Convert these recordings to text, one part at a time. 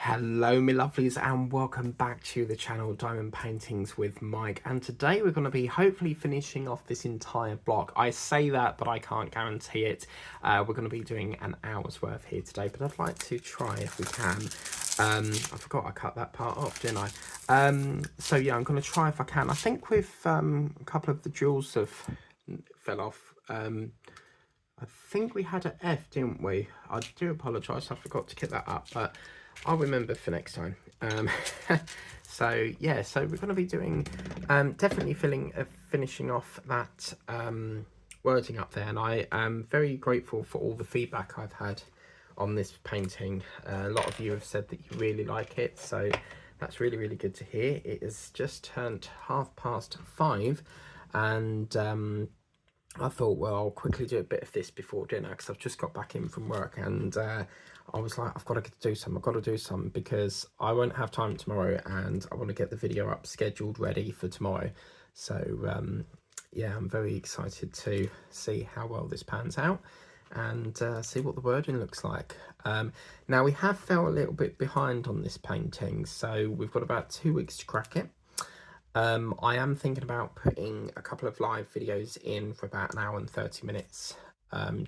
Hello my lovelies and welcome back to the channel Diamond Paintings with Mike, and today we're going to be hopefully finishing off this entire block. I say that but I can't guarantee it. We're going to be doing an hour's worth here today, but I'd like to try if we can. I forgot I cut that part off, didn't I? So yeah, I'm going to try if I can. I think with a couple of the jewels have fell off. I think we had an F, didn't we? I do apologise, I forgot to get that up, but I'll remember for next time. So yeah, so we're going to be doing definitely finishing off that wording up there, and I am very grateful for all the feedback I've had on this painting. A lot of you have said that you really like it, so that's really good to hear. It has just turned 5:30, and I thought, well, I'll quickly do a bit of this before dinner because I've just got back in from work, and I was like, I've got to do some because I won't have time tomorrow, and I want to get the video up scheduled ready for tomorrow. So yeah, I'm very excited to see how well this pans out and see what the wording looks like. Now we have fell a little bit behind on this painting, so we've got about 2 weeks to crack it. I am thinking about putting a couple of live videos in for about an hour and 30 minutes,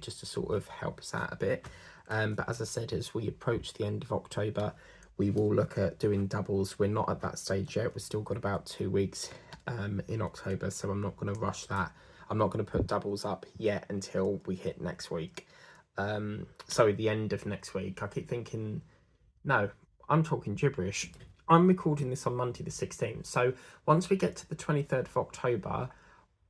just to sort of help us out a bit. But as I said, as we approach the end of October, we will look at doing doubles. We're not at that stage yet. We've still got about 2 weeks in October, so I'm not going to rush that. I'm not going to put doubles up yet until we hit next week. Sorry, the end of next week. I keep thinking, no, I'm talking gibberish. I'm recording this on Monday the 16th, so once we get to the 23rd of October,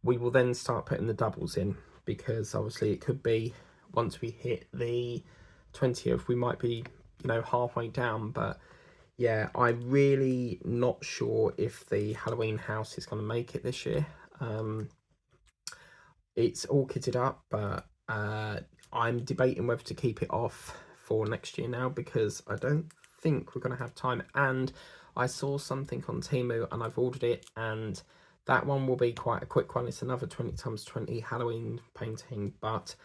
we will then start putting the doubles in, because obviously it could be once we hit the 20th, we might be, you know, halfway down. But yeah, I'm really not sure if the Halloween house is going to make it this year. It's all kitted up, but I'm debating whether to keep it off for next year now, because I don't think we're going to have time. And I saw something on Temu and I've ordered it, and that one will be quite a quick one. It's another 20x20 Halloween painting, but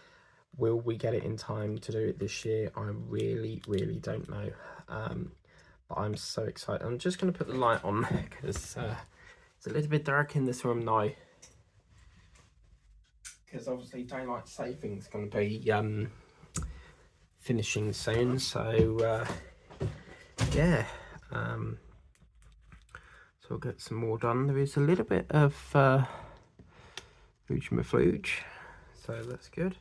will we get it in time to do it this year? I really don't know. But I'm so excited. I'm just going to put the light on because it's a little bit dark in this room now, because obviously daylight saving is going to be finishing soon. So yeah, so I'll get some more done. There is a little bit of flooge, so that's good.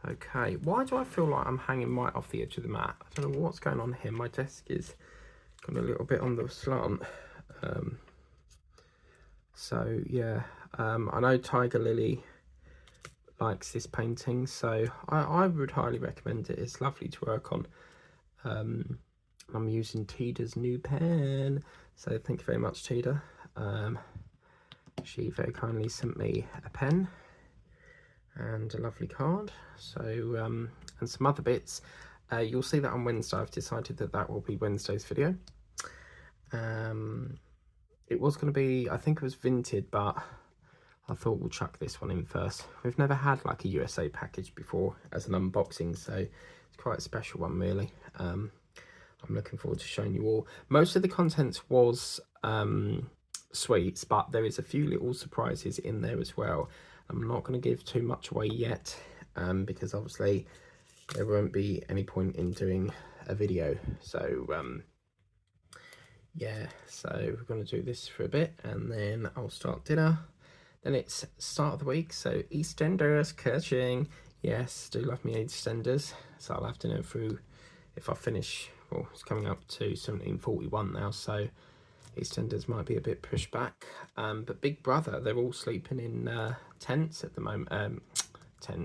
Okay, why do I feel like I'm hanging right off the edge of the mat? I don't know what's going on here. My desk is got a little bit on the slant. So yeah, I know Tiger Lily likes this painting, so I would highly recommend it. It's lovely to work on. I'm using Tida's new pen, so thank you very much, Tida. She very kindly sent me a pen and a lovely card, so and some other bits. You'll see that on Wednesday. I've decided that that will be Wednesday's video. It was going to be, I think it was Vinted, but I thought we'll chuck this one in first. We've never had like a USA package before as an unboxing, so it's quite a special one really. I'm looking forward to showing you all. Most of the contents was sweets, but there is a few little surprises in there as well. I'm not going to give too much away yet, because obviously there won't be any point in doing a video. So yeah, so we're going to do this for a bit and then I'll start dinner. Then it's start of the week, so EastEnders, Kerching. Yes, do love me EastEnders. So I'll have dinner through, if I finish, well, it's coming up to 17:41 now, so EastEnders might be a bit pushed back. But Big Brother, they're all sleeping in tents at the moment.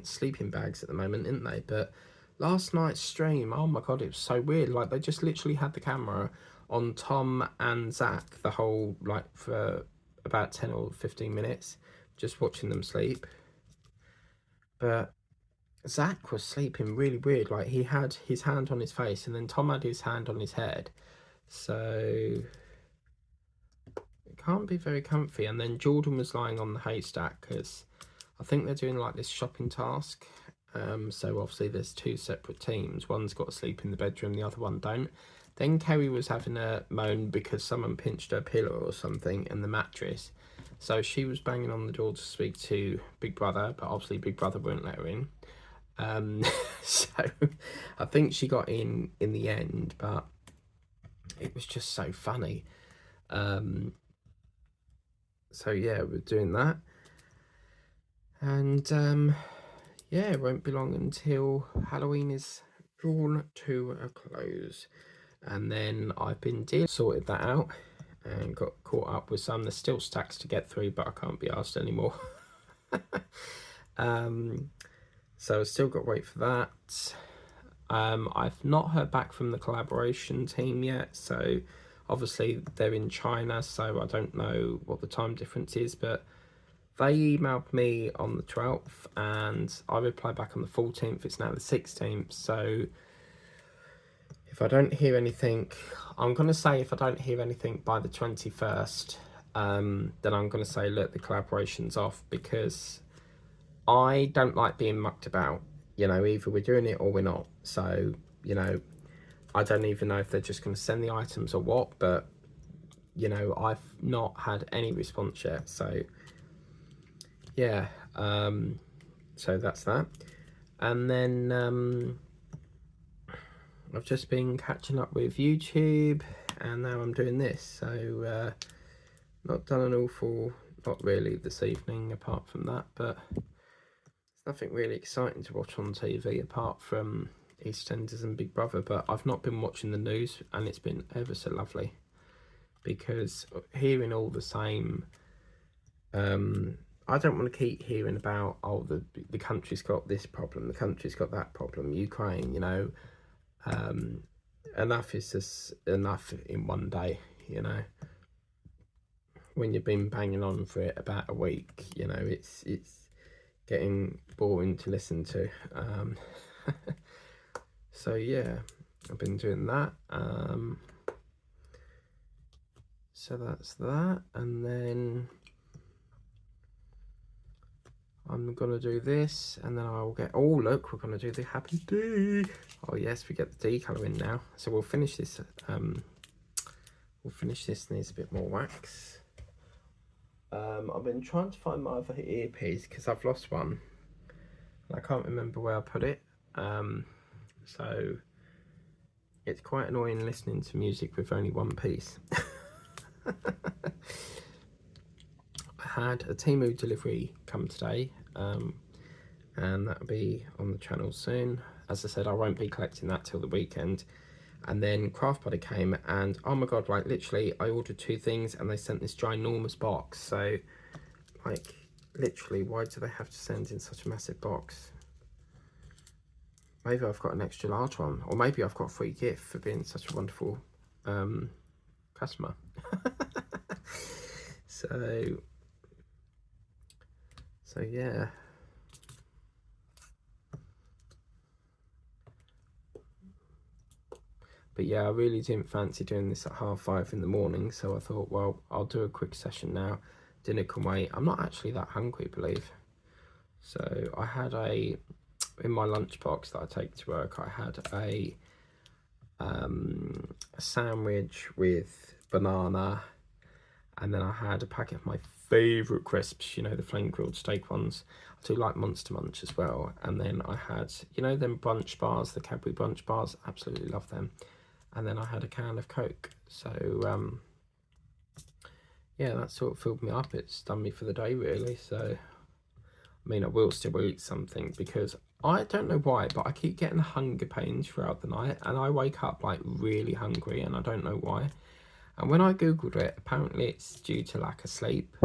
Sleeping bags at the moment, isn't they? But last night's stream, oh my god, it was so weird. Like, they just literally had the camera on Tom and Zach the whole, like, for about 10 or 15 minutes, just watching them sleep. But Zach was sleeping really weird. Like, he had his hand on his face and then Tom had his hand on his head, so it can't be very comfy. And then Jordan was lying on the haystack because I think they're doing like this shopping task, So obviously there's 2 separate teams. One's got to sleep in the bedroom, the other one don't. Then Kerry was having a moan because someone pinched her pillow or something and the mattress. So she was banging on the door to speak to Big Brother, but obviously Big Brother wouldn't let her in. So I think she got in the end, but it was just so funny. So yeah, we're doing that. And yeah, it won't be long until Halloween is drawn to a close. And then I've been sorted that out and got caught up with some. There's still stacks to get through, but I can't be asked anymore. So I've still got to wait for that. I've not heard back from the collaboration team yet, so obviously they're in China, so I don't know what the time difference is, but they emailed me on the 12th and I replied back on the 14th. It's now the 16th, so if I don't hear anything, I'm going to say if I don't hear anything by the 21st, then I'm going to say, look, the collaboration's off, because I don't like being mucked about. You know, either we're doing it or we're not. So, you know, I don't even know if they're just going to send the items or what, but, you know, I've not had any response yet. So, yeah, so that's that. And then I've just been catching up with YouTube, and now I'm doing this. So, not done an awful lot really this evening apart from that, but nothing really exciting to watch on TV apart from EastEnders and Big Brother. But I've not been watching the news, and it's been ever so lovely, because hearing all the same, I don't want to keep hearing about, oh, the country's got this problem, the country's got that problem, Ukraine, you know. Enough is just enough in one day, you know. When you've been banging on for it about a week, you know, it's getting boring to listen to. So yeah, I've been doing that. So that's that, and then I'm gonna do this, and then I'll get, oh look, we're gonna do the happy D. Oh yes, we get the D colour in now. So we'll finish this. We'll finish this. Needs a bit more wax. I've been trying to find my other earpiece because I've lost one. I can't remember where I put it. So it's quite annoying listening to music with only one piece. I had a Temu delivery come today, and that'll be on the channel soon. As I said, I won't be collecting that till the weekend. And then Craft Buddy came, and oh my god, like literally I ordered 2 things and they sent this ginormous box. So like literally, why do they have to send in such a massive box? Maybe I've got an extra large one, or maybe I've got a free gift for being such a wonderful customer. So yeah. But yeah, I really didn't fancy doing this at 5:30 in the morning, so I thought, well, I'll do a quick session now. Dinner can wait. I'm not actually that hungry, believe. So I had in my lunchbox that I take to work, I had a sandwich with banana, and then I had a packet of my favourite crisps, you know, the flame grilled steak ones. I do like Monster Munch as well. And then I had, you know, them brunch bars, the Cadbury brunch bars, absolutely love them. And then I had a can of Coke. So yeah, that sort of filled me up. It's done me for the day really. So I mean, I will still eat something, because I don't know why, but I keep getting hunger pains throughout the night, and I wake up like really hungry, and I don't know why. And when I googled it, apparently it's due to lack of sleep,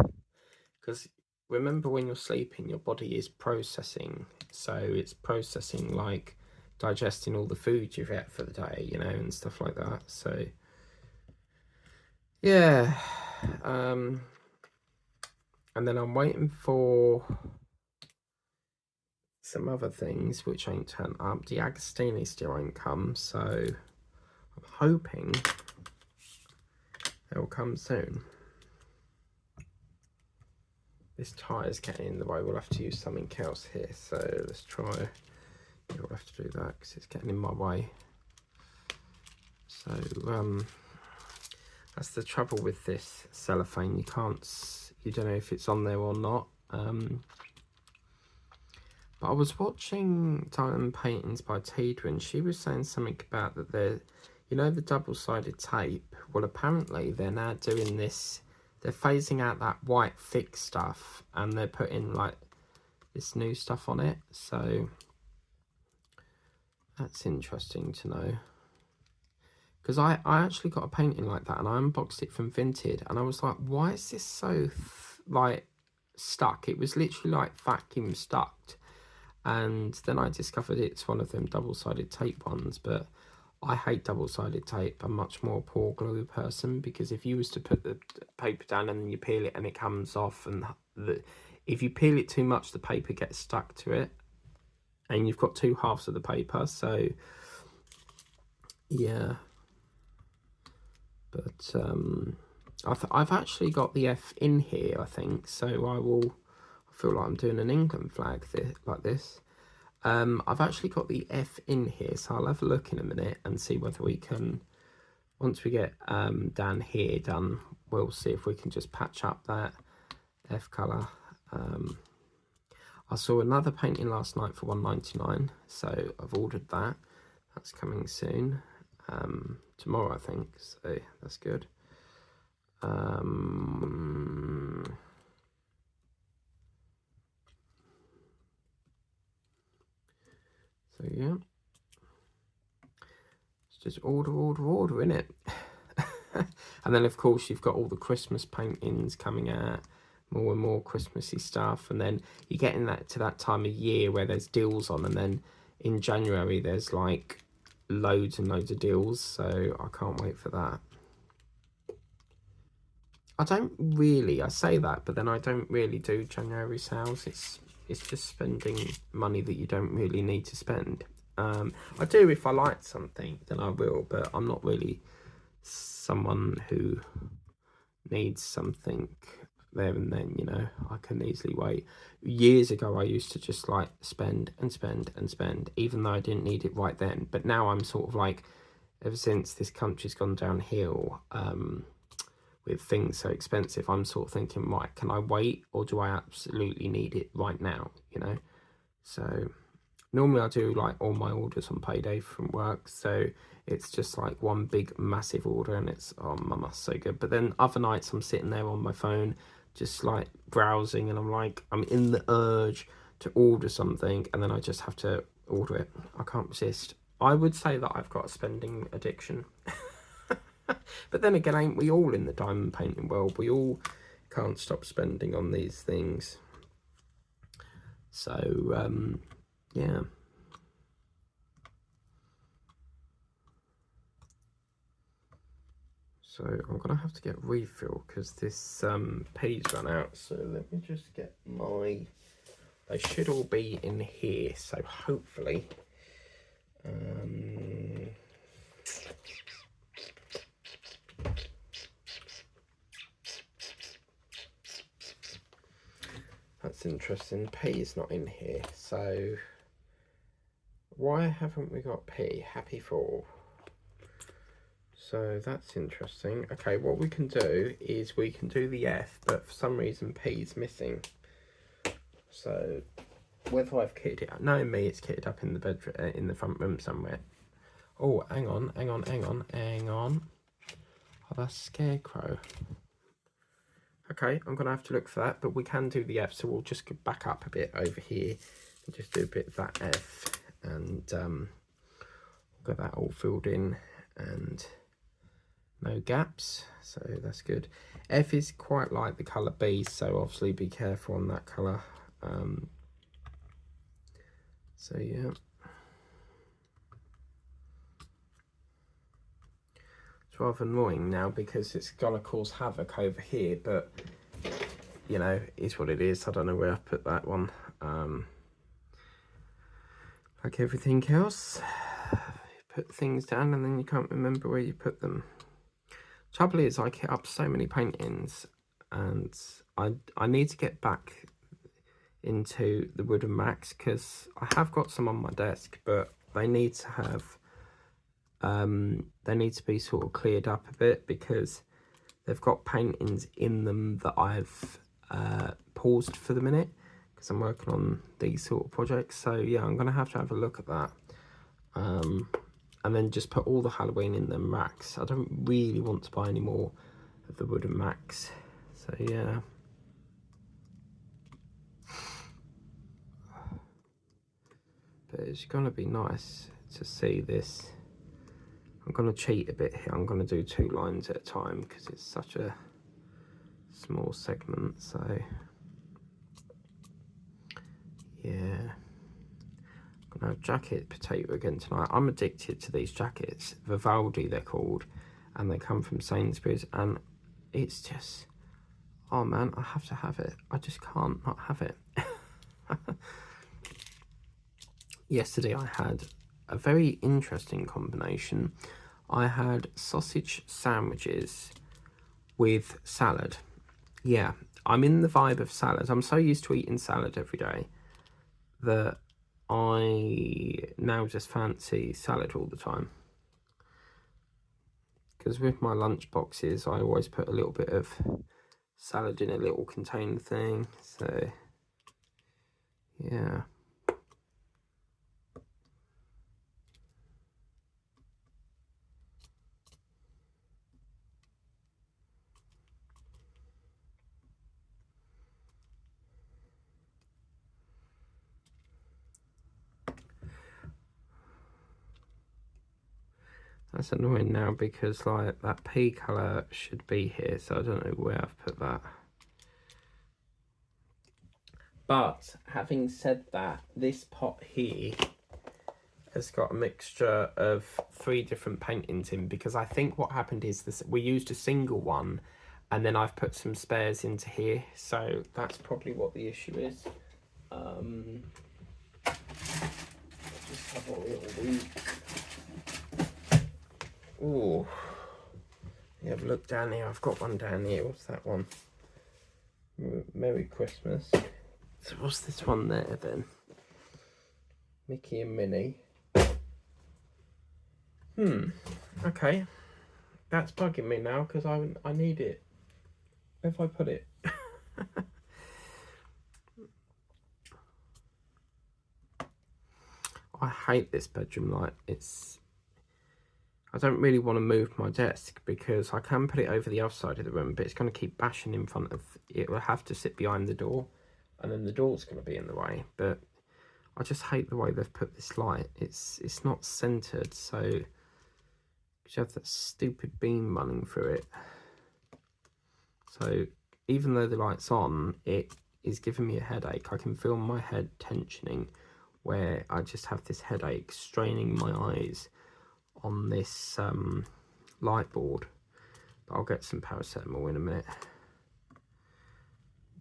because remember, when you're sleeping, your body is processing, so it's processing, like digesting all the food you've ate for the day, you know, and stuff like that. So yeah, and then I'm waiting for some other things which ain't turned up. The Agostini still ain't come, so I'm hoping they'll come soon. This tyre's getting in the way. We'll have to use something else here, so let's try You'll have to do that because it's getting in my way. So that's the trouble with this cellophane. You don't know if it's on there or not. But I was watching Diamond Paintings by Tida, and she was saying something about that they're, you know, the double-sided tape. Well, apparently they're now doing this. They're phasing out that white thick stuff, and they're putting like this new stuff on it. So that's interesting to know. Because I actually got a painting like that, and I unboxed it from Vinted, and I was like, why is this so like stuck? It was literally like vacuum stuck. And then I discovered it's one of them double-sided tape ones, but I hate double-sided tape. I'm much more a pour glue person, because if you was to put the paper down and then you peel it and it comes off, and if you peel it too much, the paper gets stuck to it, and you've got two halves of the paper. So yeah, but I've actually got the F in here, I think, so I feel like I'm doing an England flag like this. I've actually got the F in here, so I'll have a look in a minute and see whether we can, once we get down here done, we'll see if we can just patch up that F colour. I saw another painting last night for £1.99, so I've ordered that. That's coming soon, tomorrow I think, so that's good. So yeah, it's just order, innit? And then of course you've got all the Christmas paintings coming out, more and more Christmassy stuff, and then you're getting that to that time of year where there's deals on, and then in January there's like loads and loads of deals, so I can't wait for that. I say that, but then I don't really do January sales. It's just spending money that you don't really need to spend. I do if I like something, then I will, but I'm not really someone who needs something there and then, you know. I can easily wait. Years ago I used to just like spend and spend and spend, even though I didn't need it right then. But now I'm sort of like, ever since this country's gone downhill, with things so expensive, I'm sort of thinking, right, can I wait, or do I absolutely need it right now, you know? So normally I do like all my orders on payday from work, so it's just like one big massive order, and it's, oh mama, so good. But then other nights I'm sitting there on my phone just like browsing, and I'm like, I'm in the urge to order something, and then I just have to order it. I can't resist. I would say that I've got a spending addiction. But then again, ain't we all in the diamond painting world? We all can't stop spending on these things. So yeah. So I'm gonna have to get refill because this pea's run out. So let me just get my, they should all be in here, so hopefully that's interesting. P is not in here, so why haven't we got P? Happy Fall. So that's interesting. Okay, what we can do is we can do the F, but for some reason P is missing. So whether I've kitted it up, knowing me, it's kitted up in the bedroom, in the front room somewhere. Oh, hang on. Oh, that's Scarecrow. Okay, I'm gonna have to look for that, but we can do the F, so we'll just go back up a bit over here and just do a bit of that F, and get that all filled in and no gaps, so that's good. F is quite like the colour B, so obviously be careful on that colour. So yeah. It's rather annoying now because it's gonna cause havoc over here, but you know, it's what it is. I don't know where I put that one. Like everything else, you put things down and then you can't remember where you put them. Trouble is, I kit up so many paintings, and I need to get back into the wooden mats, because I have got some on my desk, but they need to have they need to be sort of cleared up a bit, because they've got paintings in them that I've paused for the minute because I'm working on these sort of projects. So yeah, I'm gonna have to have a look at that, and then just put all the Halloween in the racks. I don't really want to buy any more of the wooden racks, so yeah. But it's gonna be nice to see this. I'm gonna cheat a bit here. I'm gonna do 2 lines at a time because it's such a small segment. So yeah, I'm gonna have jacket potato again tonight. I'm addicted to these jackets. Vivaldi they're called, and they come from Sainsbury's, and it's just, oh man, I have to have it. I just can't not have it. Yesterday I had a very interesting combination. I had sausage sandwiches with salad. Yeah, I'm in the vibe of salad. I'm so used to eating salad every day that I now just fancy salad all the time. Because with my lunch boxes, I always put a little bit of salad in a little container thing. So yeah. That's annoying now because like that pea colour should be here, so I don't know where I've put that. But having said that, this pot here has got a mixture of 3 different paintings in, because I think what happened is this, we used a single one and then I've put some spares into here, so that's probably what the issue is. Just have a little week. Ooh, yeah, look down here. I've got one down here. What's that one? Merry Christmas. So what's this one there then? Mickey and Minnie. Okay. That's bugging me now because I need it. Where have I put it? I hate this bedroom light. I don't really want to move my desk because I can put it over the other side of the room, but it's going to keep bashing in front of it. Will have to sit behind the door, and then the door's going to be in the way. But I just hate the way they've put this light. It's not centered, so you have that stupid beam running through it. So even though the light's on, it is giving me a headache. I can feel my head tensioning, where I just have this headache straining my eyes on this light board. But I'll get some paracetamol in a minute.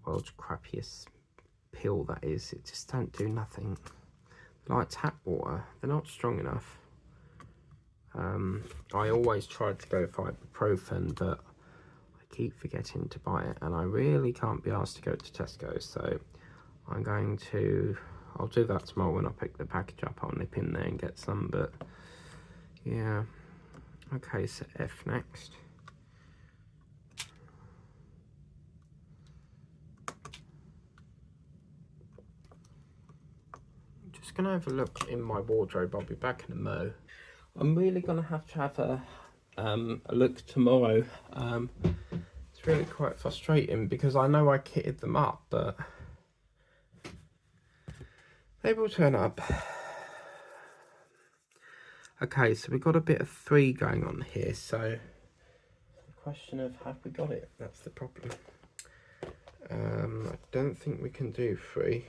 World's crappiest pill, that is. It just don't do nothing. Like tap water, they're not strong enough. I always tried to go for ibuprofen, but I keep forgetting to buy it, and I really can't be asked to go to Tesco, so I'll do that tomorrow when I pick the package up. I'll nip in there and get some, but yeah. Okay, so F next. I'm just gonna have a look in my wardrobe. I'll be back in a mo. I'm really gonna have a look tomorrow. It's really quite frustrating because I know I kitted them up, but they will turn up. Okay, so we've got a bit of 3 going on here, so the question of have we got it? That's the problem. I don't think we can do 3.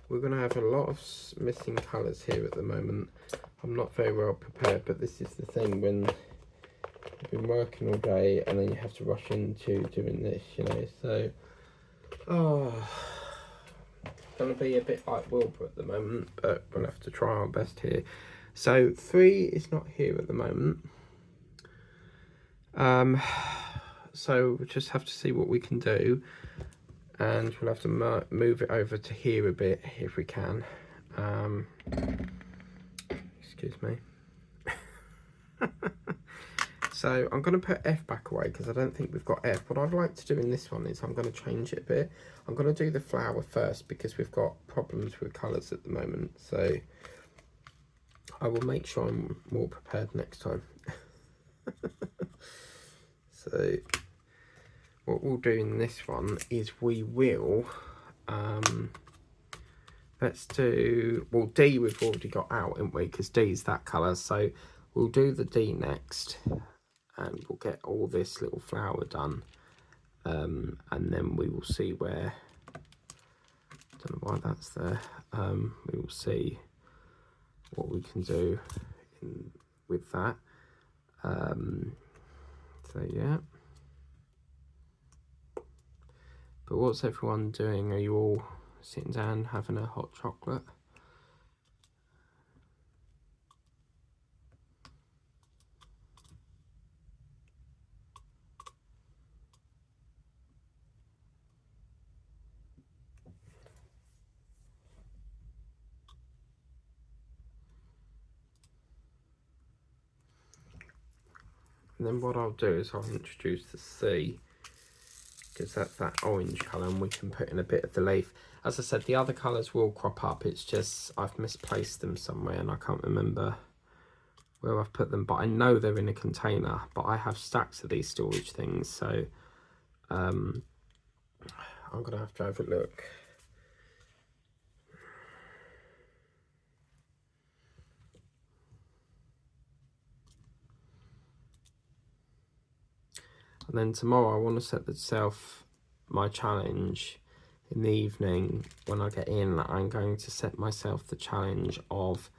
We're going to have a lot of missing colours here at the moment. I'm not very well prepared, but this is the thing when you've been working all day and then you have to rush into doing this, you know, so going to be a bit like Wilbur at the moment, but we'll have to try our best here. So 3 is not here at the moment. so we'll just have to see what we can do, and we'll have to move it over to here a bit if we can. Excuse me. So I'm going to put F back away because I don't think we've got F. What I'd like to do in this one is I'm going to change it a bit. I'm going to do the flower first because we've got problems with colours at the moment. So I will make sure I'm more prepared next time. So what we'll do in this one is we will, let's do, well, D we've already got out, haven't we? Because D is that colour. So we'll do the D next. And we'll get all this little flower done, and then we will see where, don't know why that's there, we will see what we can do with that. So yeah, but what's everyone doing? Are you all sitting down having a hot chocolate? And then what I'll do is I'll introduce the C, because that's that orange colour, and we can put in a bit of the leaf. As I said, the other colours will crop up. It's just I've misplaced them somewhere and I can't remember where I've put them, but I know they're in a container, but I have stacks of these storage things, so I'm gonna have to have a look. And then tomorrow I want to set my challenge in the evening. When I get in, I'm going to set myself the challenge of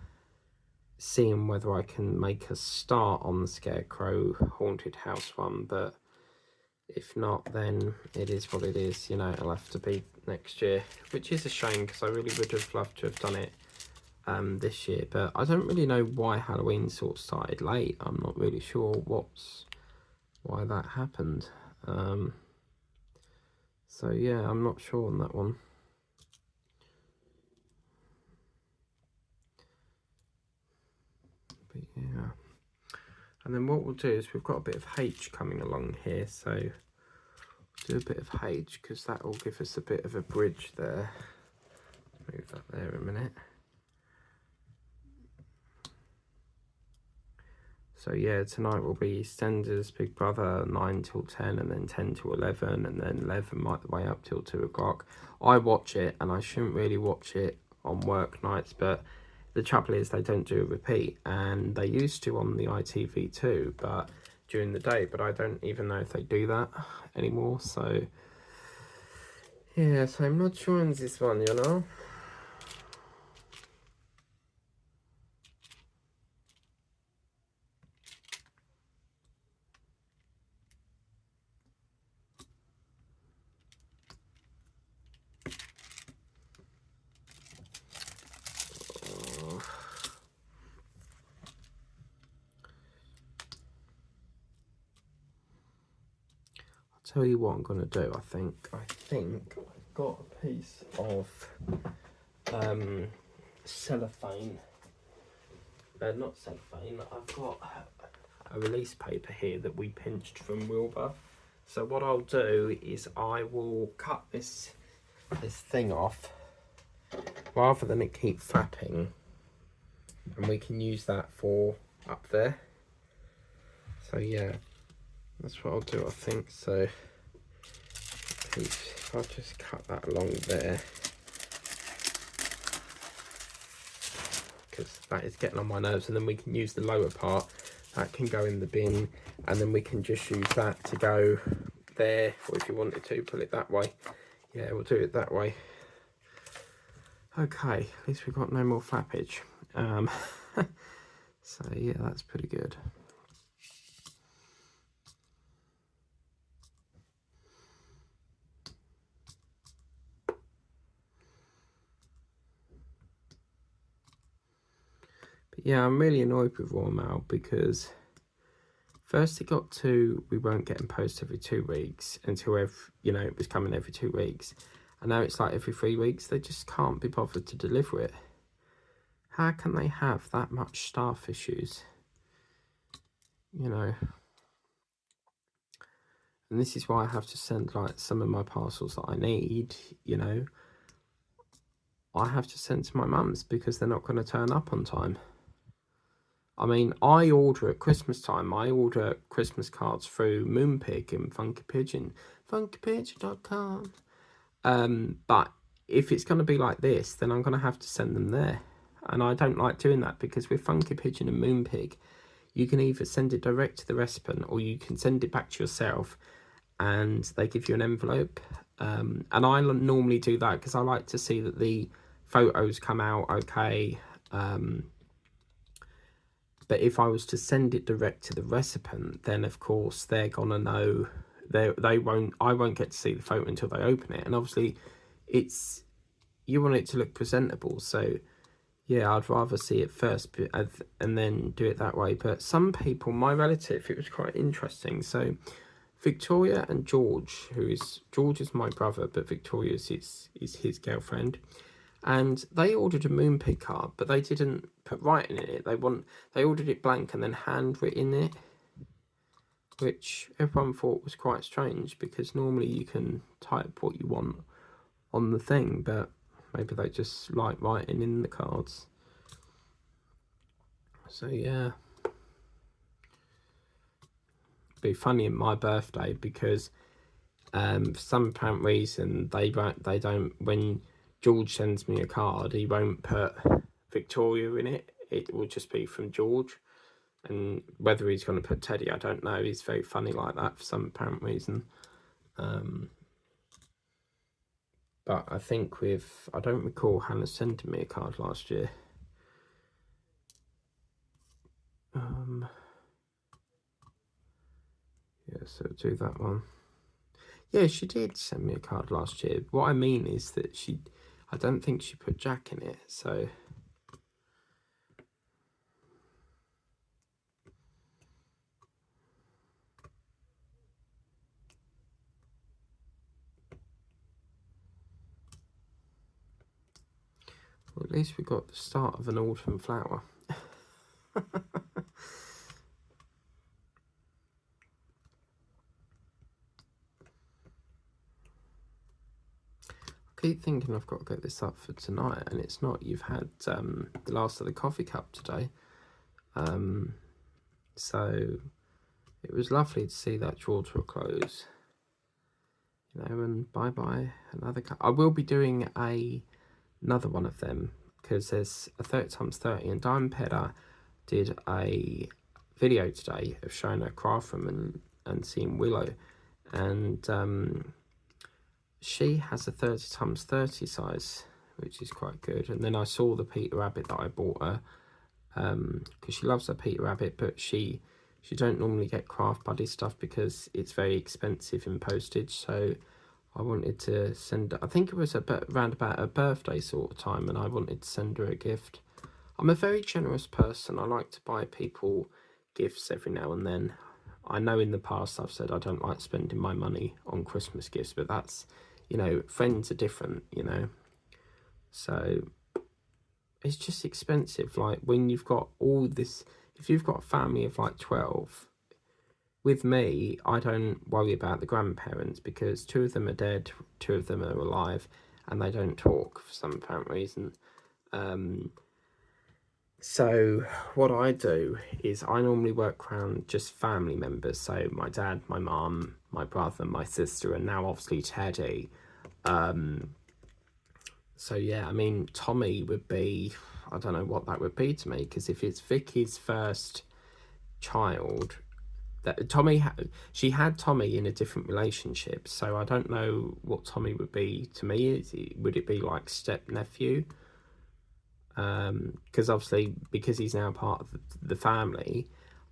seeing whether I can make a start on the Scarecrow Haunted House one, but if not, then it is what it is, you know. It'll have to be next year, which is a shame because I really would have loved to have done it this year, but I don't really know why Halloween sort of started late. I'm not really sure why that happened. So yeah, I'm not sure on that one. But yeah, and then what we'll do is we've got a bit of H coming along here, so do a bit of H because that will give us a bit of a bridge there. Move that there a minute. So yeah, tonight will be EastEnders, Big Brother, 9 till 10, and then 10 to 11, and then 11 right the way up till 2 o'clock. I watch it, and I shouldn't really watch it on work nights, but the trouble is they don't do a repeat, and they used to on the ITV2, but during the day, but I don't even know if they do that anymore, so yeah, so I'm not sure on this one, you know. Tell you what I'm going to do. I think I've got a piece of cellophane. Not cellophane. I've got a release paper here that we pinched from Wilbur. So what I'll do is I will cut this thing off rather than it keep flapping, and we can use that for up there. So yeah, that's what I'll do, I think. So if I just cut that along there, because that is getting on my nerves, and then we can use the lower part. That can go in the bin, and then we can just use that to go there, or if you wanted to, pull it that way. Yeah, we'll do it that way. Okay, at least we've got no more flappage. So yeah, that's pretty good. But yeah, I'm really annoyed with Royal Mail because First it got to we weren't getting post every 2 weeks until it was coming every 2 weeks, and now it's like every 3 weeks. They just can't be bothered to deliver it. How can they have that much staff issues? And this is why I have to send like some of my parcels that I need, I have to send to my mum's because they're not going to turn up on time. I mean, I order at Christmas time. I order Christmas cards through Moonpig and Funky Pigeon, funkypigeon.com. But if it's going to be like this, then I'm going to have to send them there. And I don't like doing that because with Funky Pigeon and Moonpig, you can either send it direct to the recipient or you can send it back to yourself and they give you an envelope. And I normally do that because I like to see that the photos come out okay. But if I was to send it direct to the recipient, then of course they're gonna know I won't get to see the photo until they open it. And obviously you want it to look presentable, so yeah, I'd rather see it first and then do it that way. But some people, my relative, it was quite interesting. So Victoria and George, George is my brother, but Victoria is his girlfriend. And they ordered a Moonpig card, but they didn't put writing in it. They ordered it blank and then handwritten it, which everyone thought was quite strange because normally you can type what you want on the thing, but maybe they just like writing in the cards. So yeah, it'd be funny in my birthday because for some apparent reason they don't when George sends me a card, he won't put Victoria in it. It will just be from George. And whether he's going to put Teddy, I don't know. He's very funny like that for some apparent reason. But I think I don't recall Hannah sending me a card last year. Yeah, so do that one. Yeah, she did send me a card last year. What I mean is that I don't think she put Jack in it, so... Well, at least we got the start of an autumn flower. I keep thinking I've got to get this up for tonight, and it's not. You've had the last of the coffee cup today. So it was lovely to see that draw to a close. And bye-bye, another cup. I will be doing another one of them because there's a 30x30, and Diamond Pedder did a video today of showing her craft room and seeing Willow, and she has a 30x30 size, which is quite good. And then I saw the Peter Rabbit that I bought her because she loves her Peter Rabbit, but she don't normally get Craft Buddy stuff because it's very expensive in postage. So I wanted to send her, I think it was around about her birthday sort of time, and I wanted to send her a gift. I'm a very generous person. I like to buy people gifts every now and then. I know in the past I've said I don't like spending my money on Christmas gifts, but that's, friends are different, So it's just expensive. Like when you've got all this, if you've got a family of like 12, with me, I don't worry about the grandparents because 2 of them are dead, 2 of them are alive, and they don't talk for some apparent reason. So what I do is I normally work around just family members. So my dad, my mum, my brother, my sister, and now obviously Teddy. So yeah, I mean, Tommy would be, I don't know what that would be to me, because if it's Vicky's first child, she had Tommy in a different relationship, so I don't know what Tommy would be to me. Would it be like step nephew? Because obviously, because he's now part of the family,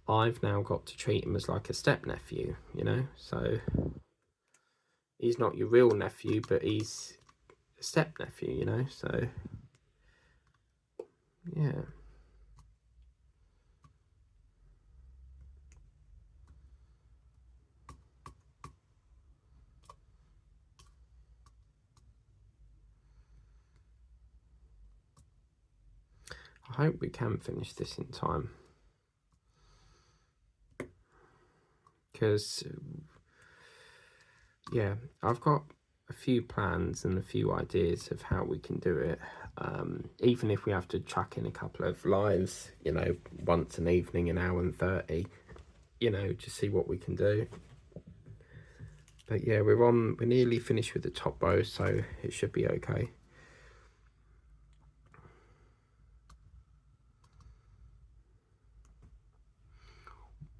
I've now got to treat him as like a step nephew, so he's not your real nephew, but he's a step nephew, so yeah. I hope we can finish this in time, because yeah, I've got a few plans and a few ideas of how we can do it. Even if we have to chuck in a couple of lives, you know, once an evening, an hour and 30, you know, just see what we can do. But yeah, we're nearly finished with the top row, so it should be okay.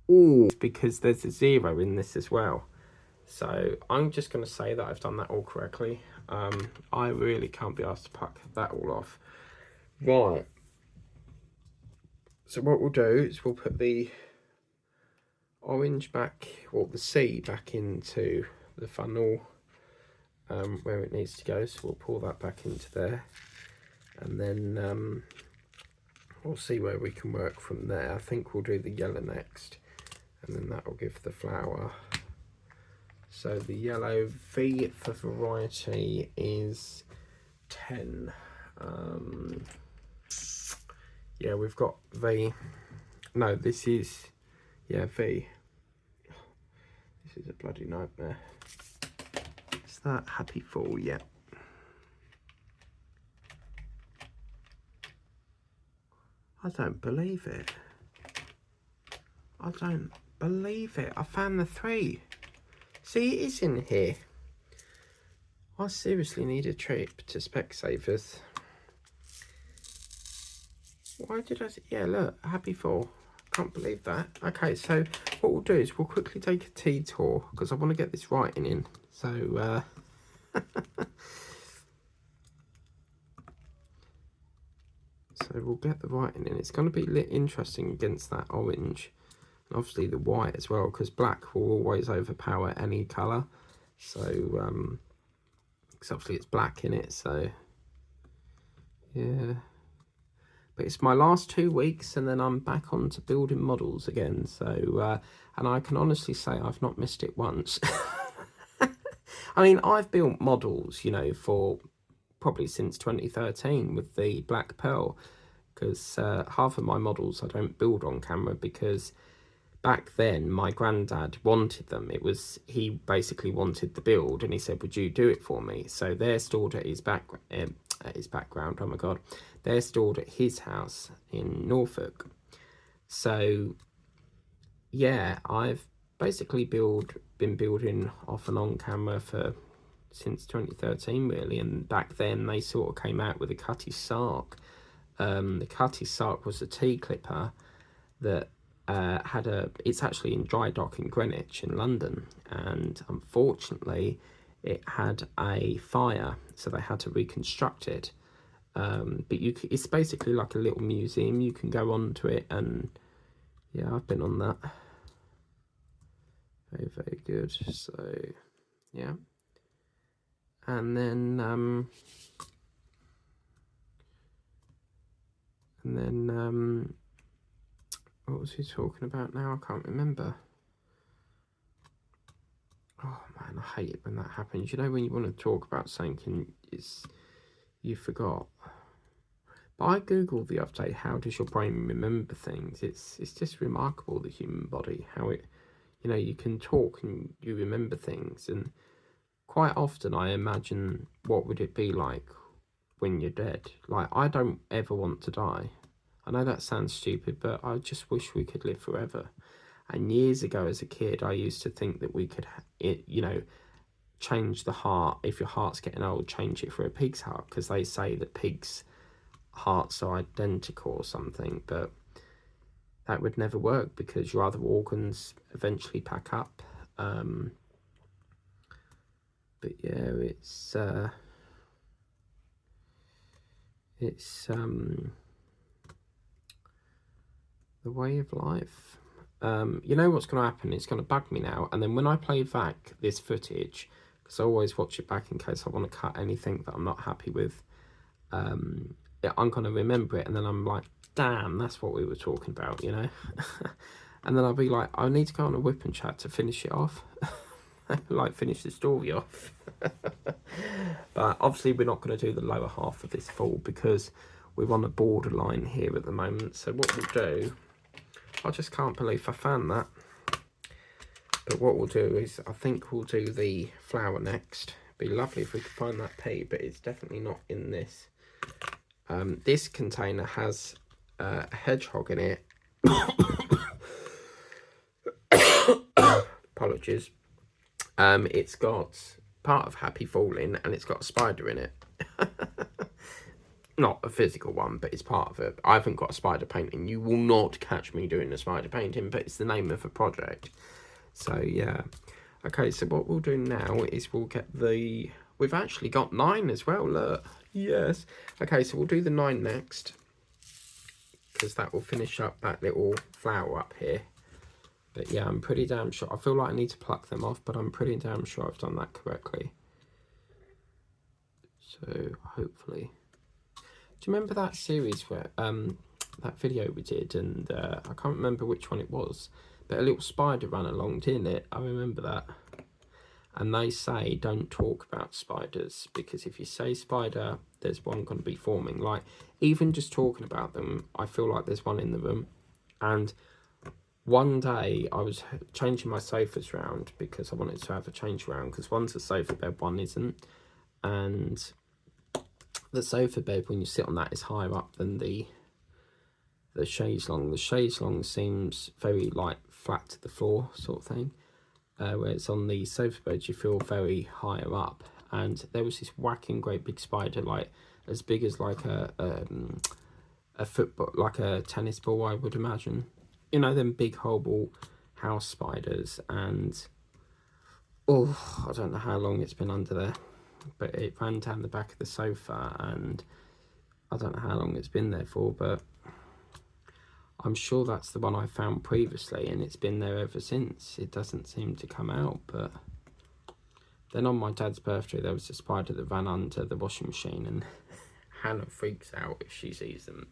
Oh, because there's a 0 in this as well. So I'm just going to say that I've done that all correctly. I really can't be asked to pack that all off. Right. So what we'll do is we'll put the orange back, or the C back into the funnel where it needs to go. So we'll pull that back into there. And then we'll see where we can work from there. I think we'll do the yellow next. And then that will give the flower. So the yellow V for variety is 10. Yeah, we've got V. No, this is, yeah, V. This is a bloody nightmare. Is that Happy Fall? Yeah. I don't believe it. I don't believe it. I found the 3. See, it is in here. I seriously need a trip to Specsavers. Why did I... Yeah, look, Happy Fall. Can't believe that. Okay, so what we'll do is we'll quickly take a tea tour, because I want to get this writing in. So, so we'll get the writing in. It's going to be interesting against that orange. And obviously the white as well, because black will always overpower any colour. So, because obviously it's black in it, so yeah. But it's my last 2 weeks, and then I'm back on to building models again. So, and I can honestly say I've not missed it once. I mean, I've built models, you know, for probably since 2013 with the Black Pearl, because half of my models I don't build on camera, because back then my granddad wanted them. He basically wanted the build, and he said, would you do it for me? So they're stored at his background, oh my god, they're stored at his house in Norfolk. So yeah, I've basically been building off and on camera since 2013 really. And back then they sort of came out with a Cutty Sark. The Cutty Sark was a T-clipper that it's actually in dry dock in Greenwich in London, and unfortunately it had a fire, so they had to reconstruct it. But it's basically like a little museum. You can go onto it, and yeah, I've been on that. Very, very good. So yeah, and then what was he talking about now? I can't remember. Oh man, I hate it when that happens. You know, when you want to talk about something and you forgot. But I googled the other day, how does your brain remember things? It's just remarkable, the human body, how it, you know, you can talk and you remember things. And quite often I imagine, what would it be like when you're dead? Like, I don't ever want to die. I know that sounds stupid, but I just wish we could live forever. And years ago as a kid, I used to think that we could, you know, change the heart. If your heart's getting old, change it for a pig's heart, because they say that pigs' hearts are identical or something. But that would never work, because your other organs eventually pack up. But yeah, it's the way of life. You know what's going to happen? It's going to bug me now. And then when I play back this footage, because I always watch it back in case I want to cut anything that I'm not happy with, I'm going to remember it. And then I'm like, damn, that's what we were talking about, you know? And then I'll be like, I need to go on a whip and chat to finish it off. Like, finish the story off. But obviously we're not going to do the lower half of this fall, because we're on a borderline here at the moment. So what we'll do, I just can't believe I found that. But what we'll do is, I think we'll do the flower next. Be lovely if we could find that pea, but it's definitely not in this. This container has a hedgehog in it. Apologies. It's got part of Happy Falling, and it's got a spider in it. Not a physical one, but it's part of it. I haven't got a spider painting. You will not catch me doing a spider painting, but it's the name of a project. So yeah. Okay, so what we'll do now is we'll get the... We've actually got 9 as well, look. Yes. Okay, so we'll do the 9 next, because that will finish up that little flower up here. But yeah, I'm pretty damn sure. I feel like I need to pluck them off, but I'm pretty damn sure I've done that correctly. So hopefully... Do you remember that series where, that video we did, and I can't remember which one it was, but a little spider ran along, didn't it? I remember that. And they say don't talk about spiders, because if you say spider, there's one going to be forming. Like, even just talking about them, I feel like there's one in the room. And one day I was changing my sofas around because I wanted to have a change around, because one's a sofa bed, one isn't. And the sofa bed, when you sit on that, is higher up than the chaise longue. The chaise longue seems very like flat to the floor sort of thing, whereas on the sofa bed you feel very higher up. And there was this whacking great big spider, like as big as like a football, like a tennis ball, I would imagine. You know, them big horrible house spiders. And oh, I don't know how long it's been under there, but it ran down the back of the sofa, and I don't know how long it's been there for, but I'm sure that's the one I found previously, and it's been there ever since. It doesn't seem to come out. But then on my dad's birthday, there was a spider that ran under the washing machine, and Hannah freaks out if she sees them.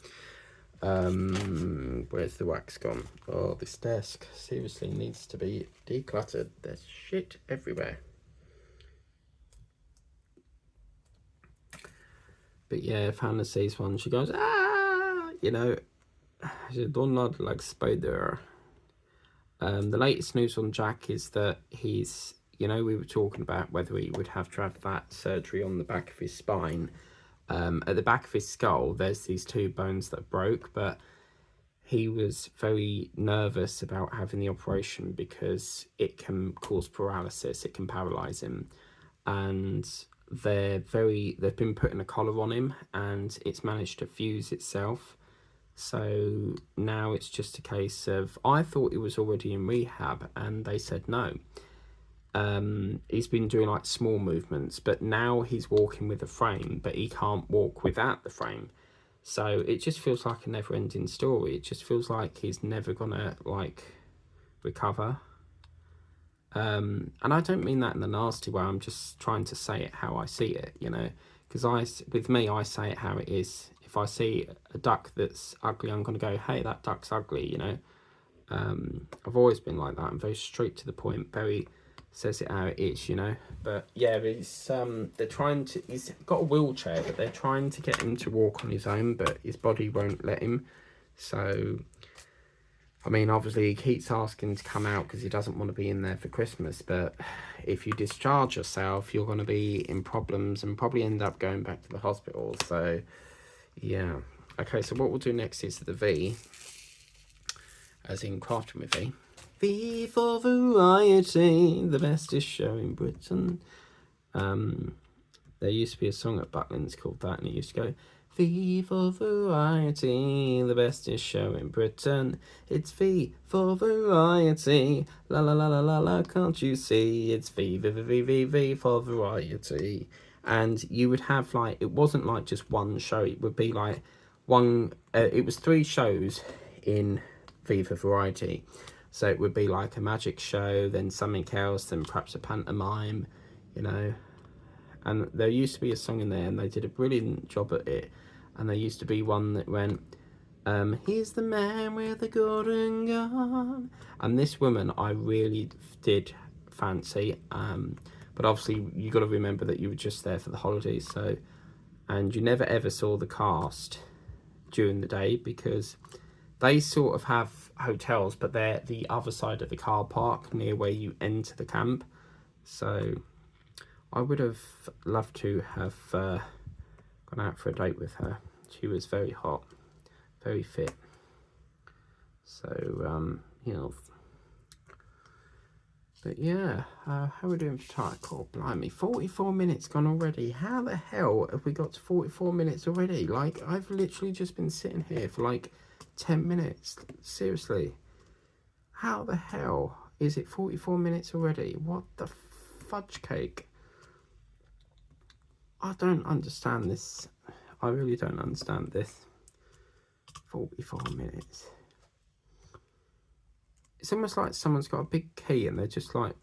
Where's the wax gone? Oh, this desk seriously needs to be decluttered. There's shit everywhere. But yeah, if Hannah sees one, she goes, ah, you know, she don't not like spider. The latest news on Jack is that he's, you know, we were talking about whether he would have to have that surgery on the back of his spine. At the back of his skull, there's these 2 bones that broke, but he was very nervous about having the operation because it can cause paralysis, it can paralyze him. And they've been putting a collar on him, and it's managed to fuse itself. So now it's just a case of, I thought he was already in rehab, and they said no. He's been doing like small movements, but now he's walking with a frame, but he can't walk without the frame. So it just feels like a never-ending story. It just feels like he's never gonna like recover. And I don't mean that in the nasty way. I'm just trying to say it how I see it, you know, because with me, I say it how it is. If I see a duck that's ugly, I'm going to go, hey, that duck's ugly, you know. I've always been like that. I'm very straight to the point, very says it how it is, you know. But yeah, it's they're trying to, he's got a wheelchair, but they're trying to get him to walk on his own, but his body won't let him. So I mean, obviously he keeps asking to come out because he doesn't want to be in there for Christmas, but if you discharge yourself, you're going to be in problems and probably end up going back to the hospital. So yeah. Okay, so what we'll do next is the V, as in crafting with V. V for variety, the bestest show in Britain. There used to be a song at Butlins called that, and it used to go, V for variety, the bestest show in Britain. It's V for variety, la la la la la la, can't you see? It's V, V, V, V, V, V for variety. And you would have like, it wasn't like just one show, it would be like one, it was 3 shows in V for variety. So it would be like a magic show, then something else, then perhaps a pantomime, you know. And there used to be a song in there, and they did a brilliant job at it. And there used to be one that went, he's the man with the golden gun. And this woman I really did fancy. But obviously you got to remember that you were just there for the holidays. So, and you never ever saw the cast during the day, because they sort of have hotels, but they're the other side of the car park near where you enter the camp. So I would have loved to have gone out for a date with her. She was very hot, very fit. So, you know, but yeah, how are we doing for time? God, blimey, 44 minutes gone already. How the hell have we got to 44 minutes already? Like, I've literally just been sitting here for like 10 minutes. Seriously. How the hell is it 44 minutes already? What the fudge cake? I don't understand this. I really don't understand this. 44 minutes. It's almost like someone's got a big key and they're just like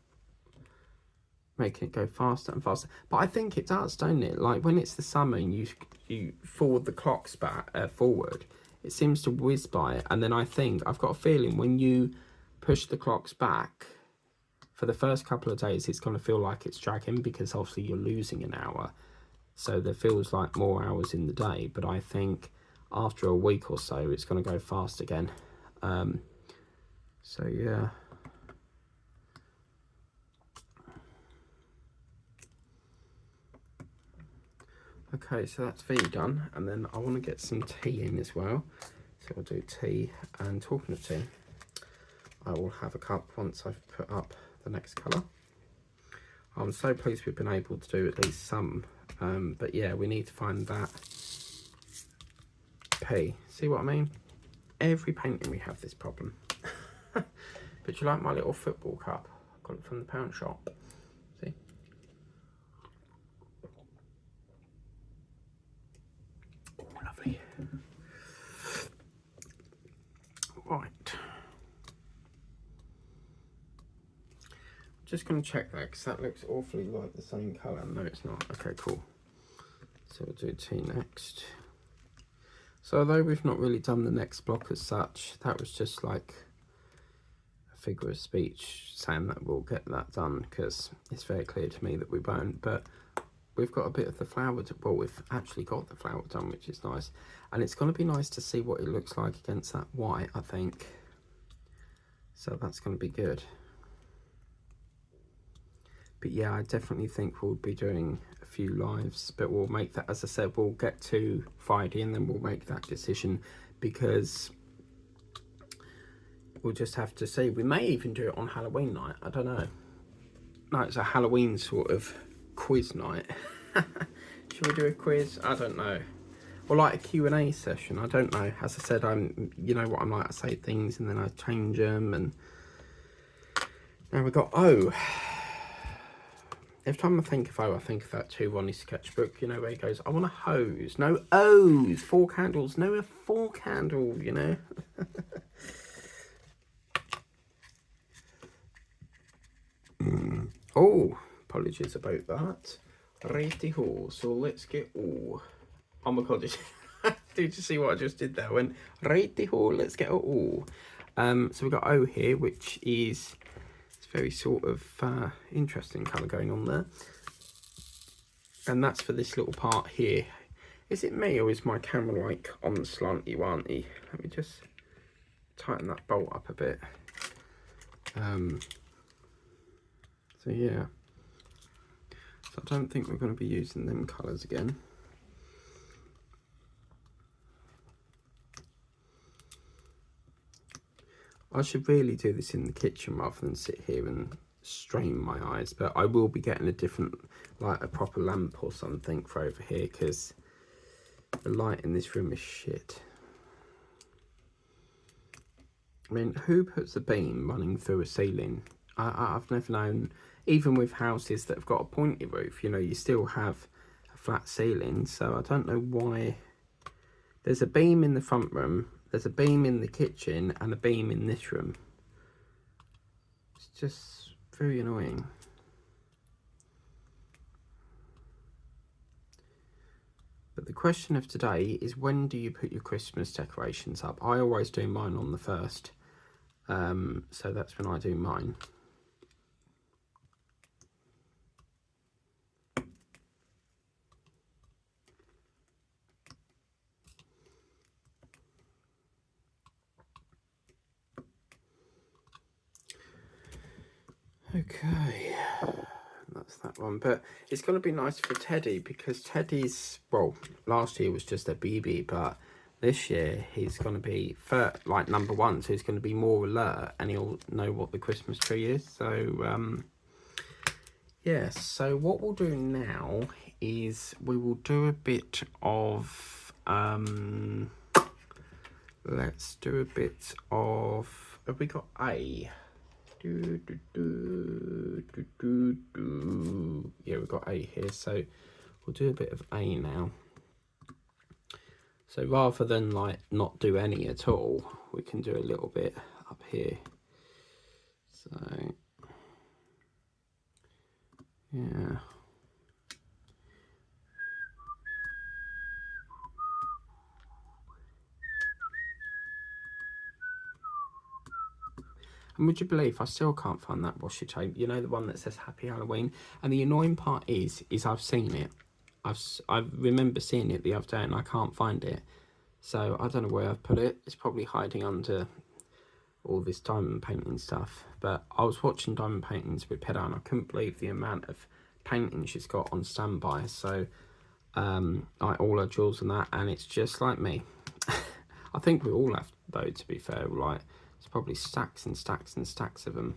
making it go faster and faster. But I think it does, don't it? Like when it's the summer and you forward the clocks back forward, it seems to whiz by. And then I think, I've got a feeling when you push the clocks back for the first couple of days, it's going to feel like it's dragging, because obviously you're losing an hour. So there feels like more hours in the day. But I think after a week or so, it's going to go fast again. So yeah. Okay, so that's V done, and then I want to get some tea in as well. So I'll do tea, and talking of tea, I will have a cup once I've put up the next colour. I'm so pleased we've been able to do at least some, but yeah, we need to find that P. See what I mean? Every painting we have this problem. But you like my little football cup? I got it from the pound shop. See? Oh, lovely. Right. Just going to check that, because that looks awfully like the same colour. No, it's not. Okay, cool. So we'll do tea next. So although we've not really done the next block as such, that was just like a figure of speech saying that we'll get that done, because it's very clear to me that we won't. But we've got a bit of the flower, well, we've actually got the flower done, which is nice. And it's going to be nice to see what it looks like against that white, I think. So that's going to be good. But yeah, I definitely think we'll be doing a few lives, but we'll make that, as I said, we'll get to Friday and then we'll make that decision, because we'll just have to see. We may even do it on Halloween night, I don't know. No, it's a Halloween sort of quiz night. Should we do a quiz? I don't know. Or like a Q&A session, I don't know. As I said, you know what I'm like, I say things and then I change them. And now we've got O. Every time I think of O, I think of that too, Ronnie sketchbook, you know, where he goes, I want a hose. No O's, 4 candles, no a 4 candle, you know. Oh, apologies about that. Righty-ho, so let's get O. Oh my god, did you see what I just did there? I went, righty-ho, let's get O. So we've got O here, which is very sort of interesting colour going on there, and that's for this little part here. Is it me, or is my camera like on the slanty wanty? Let me just tighten that bolt up a bit. So yeah, so I don't think we're going to be using them colours again. I should really do this in the kitchen rather than sit here and strain my eyes, but I will be getting a different, like a proper lamp or something for over here, because the light in this room is shit. I mean, who puts a beam running through a ceiling? I've never known, even with houses that have got a pointy roof, you know, you still have a flat ceiling, so I don't know why. There's a beam in the front room, there's a beam in the kitchen, and a beam in this room. It's just very annoying. But the question of today is, when do you put your Christmas decorations up? I always do mine on the 1st. So that's when I do mine. Okay, that's that one. But it's going to be nice for Teddy because Teddy's, well, last year was just a BB, but this year he's going to be like number one, so he's going to be more alert and he'll know what the Christmas tree is. So yeah, so what we'll do now is we will do a bit of let's do a bit of, have we got A? Yeah, we've got A here, so we'll do a bit of A now. So rather than like not do any at all, we can do a little bit up here. So yeah. And would you believe I still can't find that washi tape? You know, the one that says Happy Halloween. And the annoying part is I've seen it. I remember seeing it the other day and I can't find it. So I don't know where I've put it. It's probably hiding under all this diamond painting stuff. But I was watching Diamond Paintings with Pedda and I couldn't believe the amount of painting she's got on standby. So like all her jewels and that, and it's just like me. I think we all have though, to be fair. Like it's probably stacks and stacks and stacks of them.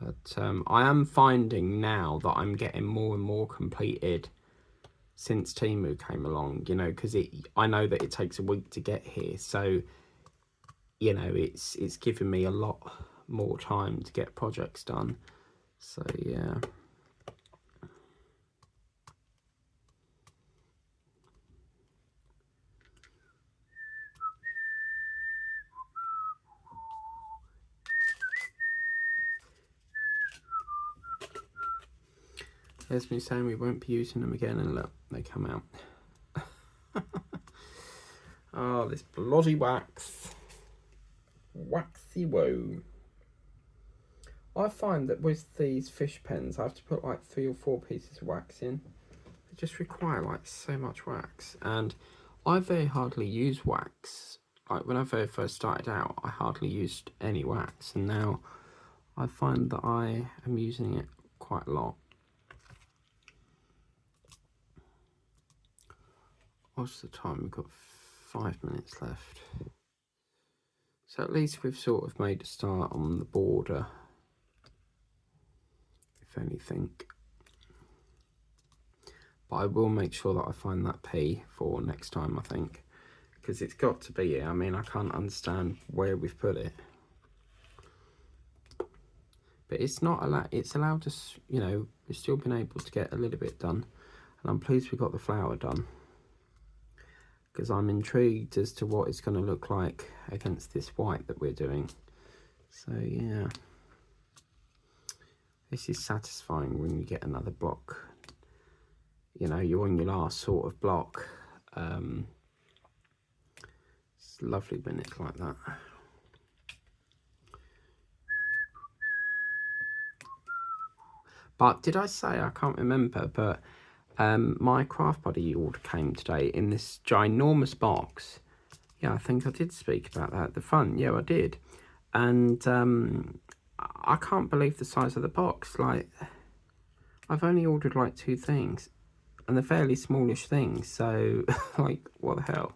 But I am finding now that I'm getting more and more completed since Temu came along, you know, because I know that it takes a week to get here, so you know it's given me a lot more time to get projects done. So yeah. There's me saying we won't be using them again, and look, they come out. Oh, this bloody wax. Waxy woe. I find that with these fish pens, I have to put like 3 or 4 pieces of wax in. They just require like so much wax. And I very hardly use wax. Like when I very first started out, I hardly used any wax. And now I find that I am using it quite a lot. What's the time? We've got 5 minutes left. So at least we've sort of made a start on the border, if anything. But I will make sure that I find that P for next time, I think. Because it's got to be here. I mean, I can't understand where we've put it. But it's not allowed, it's allowed us, you know, we've still been able to get a little bit done. And I'm pleased we got the flower done. Because I'm intrigued as to what it's going to look like against this white that we're doing. So yeah, this is satisfying when you get another block. You know, you're on your last sort of block. It's lovely when it's like that. But did I say, I can't remember, but my Craft Buddy order came today in this ginormous box. Yeah, I think I did speak about that. The fun, yeah, I did. And I can't believe the size of the box. Like, I've only ordered like 2 things, and they're fairly smallish things. So, like, what the hell?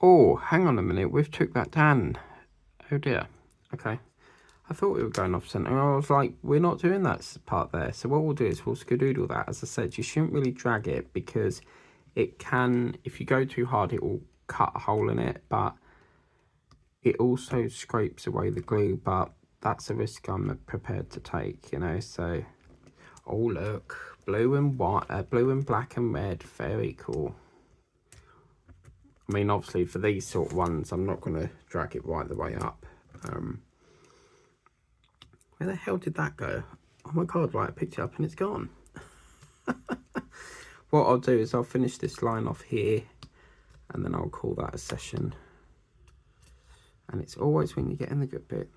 Oh, hang on a minute. We've took that down. Oh dear. Okay. I thought we were going off centre. I was like, we're not doing that part there. So what we'll do is we'll skedoodle that. As I said, you shouldn't really drag it because it can, if you go too hard, it will cut a hole in it. But it also scrapes away the glue. But that's a risk I'm prepared to take, you know. So, oh look, blue and white, blue and black and red, very cool. I mean, obviously for these sort of ones, I'm not going to drag it right the way up. Where the hell did that go? Oh my god, right, I picked it up and it's gone. What I'll do is I'll finish this line off here and then I'll call that a session. And it's always when you get in the good bit.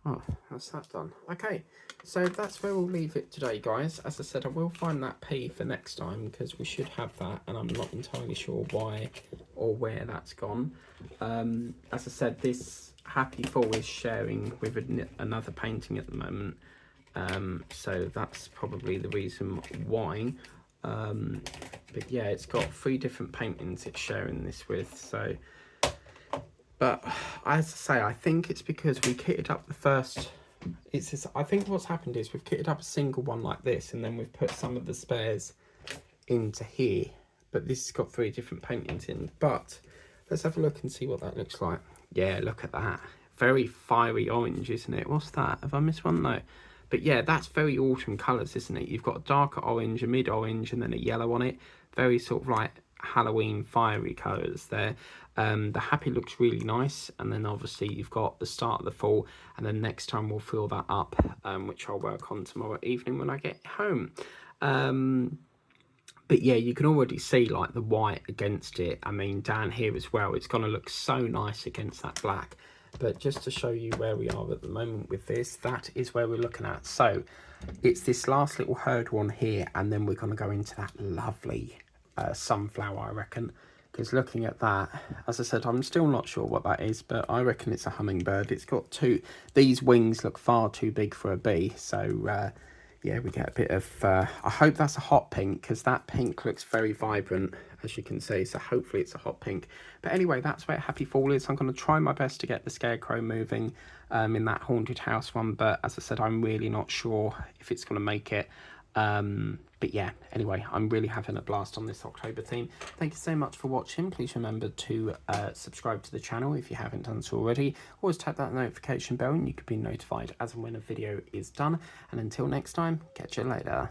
Oh, that's that done. Okay, so that's where we'll leave it today, guys. As I said, I will find that P for next time because we should have that, and I'm not entirely sure why or where that's gone. As I said, this Happy Fall is sharing with another painting at the moment, so that's probably the reason why. But yeah, it's got 3 different paintings it's sharing this with, so... But as I say, I think it's because we kitted up the first... I think what's happened is we've kitted up a single one like this, and then we've put some of the spares into here. But this has got 3 different paintings in. But let's have a look and see what that looks like. Yeah, look at that. Very fiery orange, isn't it? What's that? Have I missed one? No. But yeah, that's very autumn colours, isn't it? You've got a darker orange, a mid-orange, and then a yellow on it. Very sort of like Halloween fiery colours there. The Happy looks really nice, and then obviously you've got the start of the fall, and then next time we'll fill that up, which I'll work on tomorrow evening when I get home. But yeah, you can already see like the white against it. I mean, down here as well, it's going to look so nice against that black. But just to show you where we are at the moment with this, that is where we're looking at. So it's this last little herd one here, and then we're going to go into that lovely sunflower, I reckon. Because looking at that, as I said, I'm still not sure what that is, but I reckon it's a hummingbird. It's got 2, these wings look far too big for a bee, so yeah, we get a bit of, I hope that's a hot pink, because that pink looks very vibrant, as you can see, so hopefully it's a hot pink. But anyway, that's where Happy Fall is. I'm going to try my best to get the Scarecrow moving in that haunted house one, but as I said, I'm really not sure if it's going to make it. But yeah, anyway, I'm really having a blast on this October theme. Thank you so much for watching. Please remember to subscribe to the channel if you haven't done so already. Always tap that notification bell and you can be notified as and when a video is done. And until next time, catch you later.